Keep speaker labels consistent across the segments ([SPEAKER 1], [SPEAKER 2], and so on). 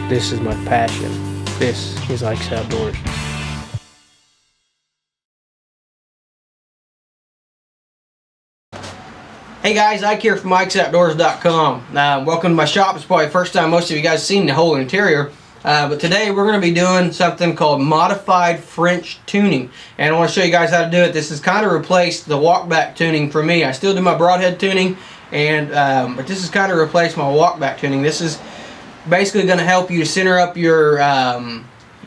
[SPEAKER 1] This is my passion. This is Ike's Outdoors. Hey guys, Ike here from IkesOutdoors.com. Welcome to my shop. It's probably the first time most of you guys have seen the whole interior. But today we're going to be doing something called modified French tuning. And I want to show you guys how to do it. This has kind of replaced the walkback tuning for me. I still do my broadhead tuning, and but this has kind of replaced my walkback tuning. This is basically going to help you to center up your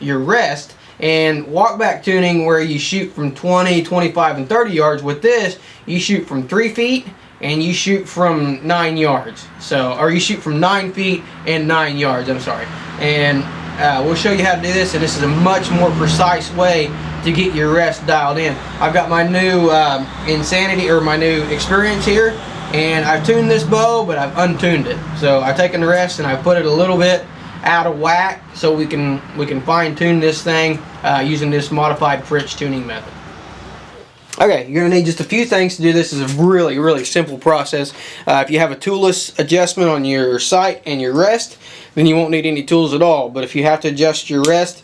[SPEAKER 1] rest. And walkback tuning, where you shoot from 20, 25, and 30 yards, with this, you shoot from 3 feet and you shoot from 9 yards. Or you shoot from 9 feet and 9 yards, I'm sorry. And we'll show you how to do this, and this is a much more precise way to get your rest dialed in. I've got my new Insanity, or my new Experience here, and I've tuned this bow, but I've untuned it. So I've taken the rest and I've put it a little bit out of whack, so we can fine tune this thing using this modified French tuning method. Okay, you're going to need just a few things to do this. This is a really, really simple process. If you have a toolless adjustment on your sight and your rest, then you won't need any tools at all. But if you have to adjust your rest,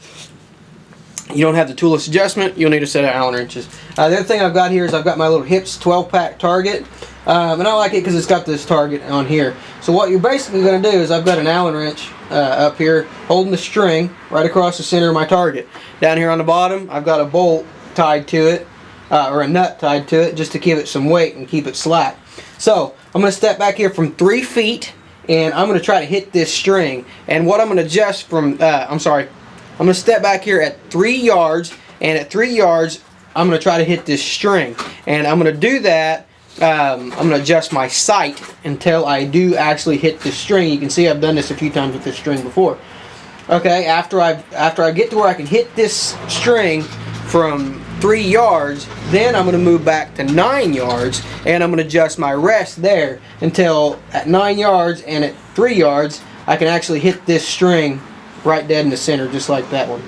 [SPEAKER 1] you don't have the toolless adjustment, you'll need a set of Allen wrenches. The other thing I've got here is I've got my little Hips 12-pack target. And I like it because it's got this target on here. So what you're basically going to do is I've got an Allen wrench up here holding the string right across the center of my target. Down here on the bottom, I've got a bolt tied to it, or a nut tied to it, just to give it some weight and keep it slack. So I'm going to step back here from 3 feet, and I'm going to try to hit this string. And what I'm going to adjust from, I'm going to step back here at 3 yards, and at 3 yards, I'm going to try to hit this string. And I'm going to do that. I'm going to adjust my sight until I do actually hit the string. You can see I've done this a few times with this string before. Okay, after I get to where I can hit this string from 3 yards, then I'm going to move back to 9 yards, and I'm going to adjust my rest there until at 9 yards and at 3 yards I can actually hit this string right dead in the center, just like that one.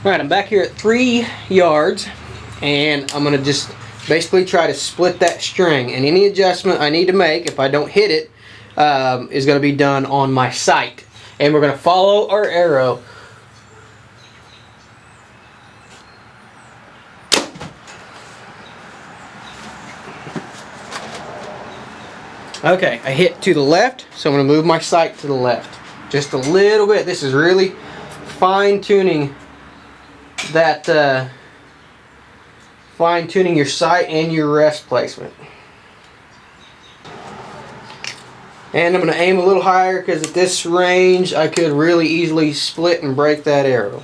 [SPEAKER 1] Alright, I'm back here at 3 yards, and I'm going to just basically try to split that string, and any adjustment I need to make if I don't hit it is going to be done on my sight. And we're going to follow our arrow. Okay, I hit to the left, so I'm going to move my sight to the left just a little bit. This is really fine-tuning that fine-tuning your sight and your rest placement. And I'm going to aim a little higher, because at this range I could really easily split and break that arrow.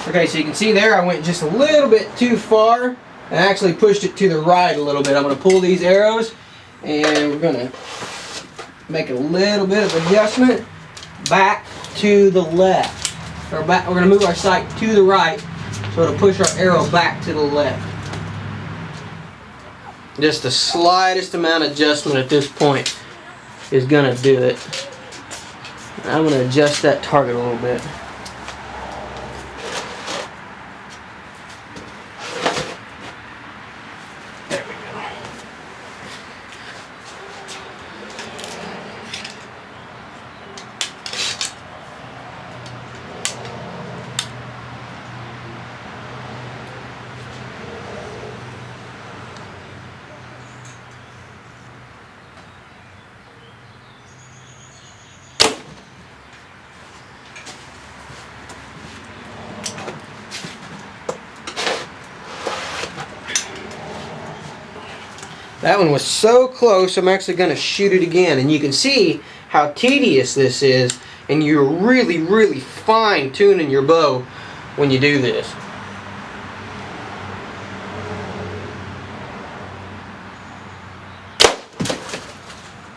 [SPEAKER 1] Okay, so you can see there I went just a little bit too far and actually pushed it to the right a little bit. I'm going to pull these arrows, and we're going to make a little bit of adjustment back to the left. Or back, we're going to move our sight to the right, so it'll push our arrow back to the left. Just the slightest amount of adjustment at this point is going to do it. I'm going to adjust that target a little bit. That one was so close, I'm actually going to shoot it again. And you can see how tedious this is, and you're really, really fine-tuning your bow when you do this.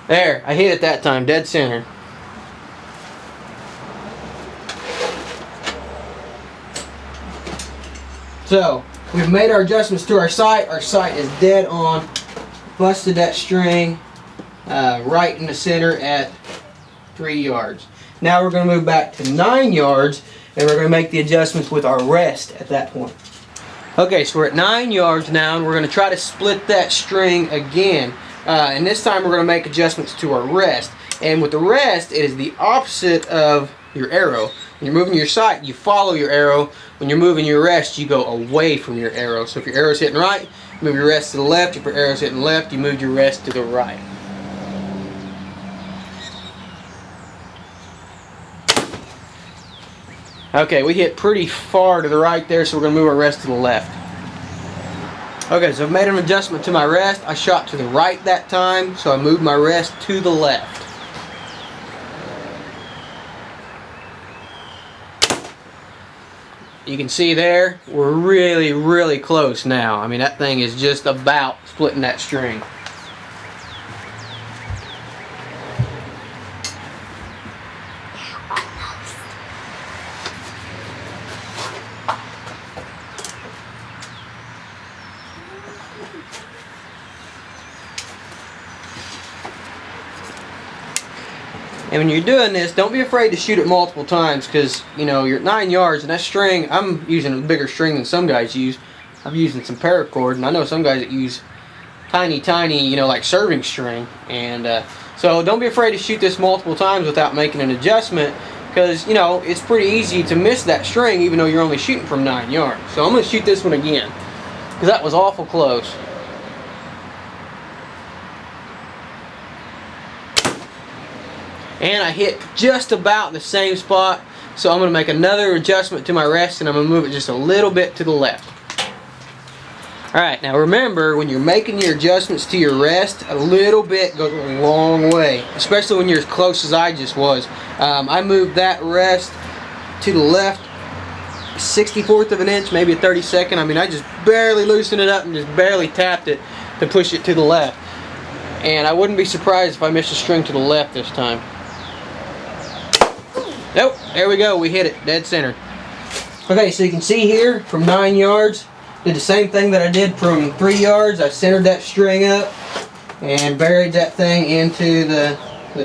[SPEAKER 1] There, I hit it that time, dead center. So, we've made our adjustments to our sight. Our sight is dead on. Busted that string right in the center at 3 yards. Now we're going to move back to 9 yards, and we're going to make the adjustments with our rest at that point. Okay, so we're at 9 yards now, and we're going to try to split that string again. And this time we're going to make adjustments to our rest. And with the rest, it is the opposite of your arrow. When you're moving your sight, you follow your arrow. When you're moving your rest, you go away from your arrow. So if your arrow's hitting right, you move your rest to the left. If your arrow's hitting left, you move your rest to the right. Okay, we hit pretty far to the right there, so we're going to move our rest to the left. Okay, so I've made an adjustment to my rest. I shot to the right that time, so I moved my rest to the left. You can see there, we're really close now. I mean, that thing is just about splitting that string. And when you're doing this, don't be afraid to shoot it multiple times, because you know you're at 9 yards, and that string, I'm using a bigger string than some guys use. I'm using some paracord, and I know some guys that use tiny, you know, like serving string. And so don't be afraid to shoot this multiple times without making an adjustment, because you know it's pretty easy to miss that string even though you're only shooting from 9 yards. So I'm going to shoot this one again, because that was awful close. And I hit just about the same spot, so I'm going to make another adjustment to my rest, and I'm going to move it just a little bit to the left. Alright, now remember, when you're making your adjustments to your rest, a little bit goes a long way, especially when you're as close as I just was. I moved that rest to the left 1/64 of an inch, maybe a 32nd. I mean, I just barely loosened it up and just barely tapped it to push it to the left. And I wouldn't be surprised if I missed a string to the left this time. Nope, there we go, we hit it, dead center. Okay, so you can see here, from 9 yards, did the same thing that I did from 3 yards. I centered that string up and buried that thing into the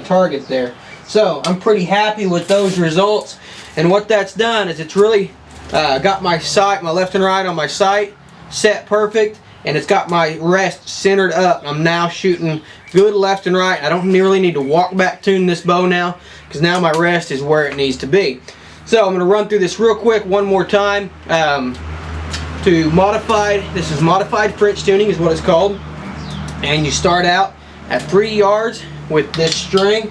[SPEAKER 1] target there. So, I'm pretty happy with those results. And what that's done is it's really got my sight, my left and right on my sight, set perfect. And it's got my rest centered up. I'm now shooting good left and right. I don't really need to walk back tune this bow now, because now my rest is where it needs to be. So I'm going to run through this real quick one more time. To modified, this is modified French tuning is what it's called. And you start out at 3 yards with this string,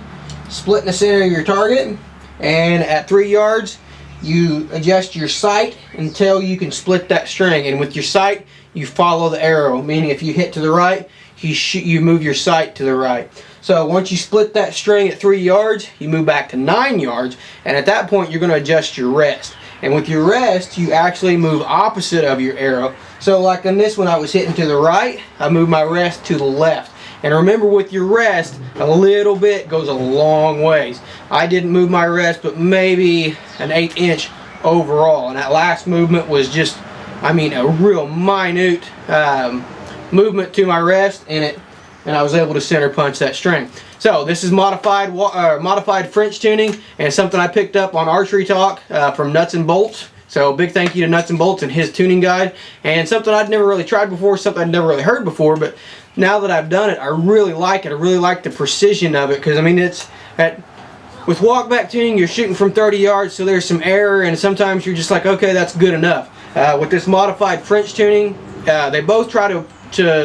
[SPEAKER 1] splitting the center of your target. And at 3 yards, you adjust your sight until you can split that string. And with your sight, you follow the arrow, meaning if you hit to the right, you move your sight to the right. So once you split that string at 3 yards, you move back to 9 yards, and at that point you're going to adjust your rest. And with your rest, you actually move opposite of your arrow. So like on this one, I was hitting to the right, I moved my rest to the left. And remember, with your rest, a little bit goes a long ways. I didn't move my rest, but maybe an 1/8 inch overall. And that last movement was just, I mean, a real minute movement to my rest, and I was able to center punch that string. So this is modified French tuning, and something I picked up on Archery Talk from Nuts and Bolts. So big thank you to Nuts and Bolts and his tuning guide, and something I'd never really tried before, something I'd never really heard before, but now that I've done it, I really like it. I really like the precision of it, because I mean, with walkback tuning, you're shooting from 30 yards, so there's some error, and sometimes you're just like, okay, that's good enough. With this modified French tuning, they both try to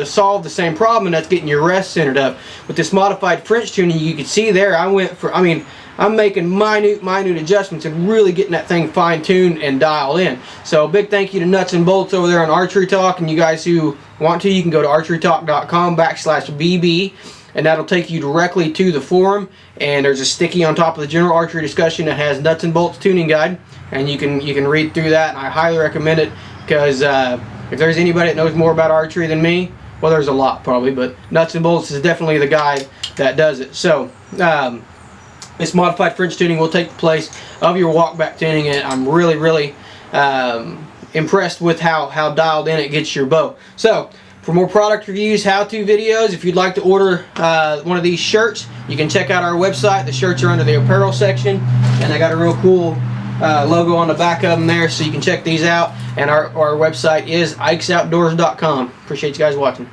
[SPEAKER 1] solve the same problem, and that's getting your rest centered up. With this modified French tuning, you can see there, I'm making minute adjustments and really getting that thing fine-tuned and dialed in. So big thank you to Nuts and Bolts over there on Archery Talk, and you guys who want to, you can go to archerytalk.com/BB, and that'll take you directly to the forum, and there's a sticky on top of the general archery discussion that has Nuts and Bolts tuning guide, and you can read through that, and I highly recommend it, because if there's anybody that knows more about archery than me, well, there's a lot probably, but Nuts and Bolts is definitely the guy that does it. So this modified French tuning will take the place of your walkback tuning, and I'm really impressed with how dialed in it gets your bow. So for more product reviews, how-to videos, if you'd like to order one of these shirts, you can check out our website. The shirts are under the apparel section, and I got a real cool logo on the back of them there, so you can check these out. And our website is ikesoutdoors.com. Appreciate you guys watching.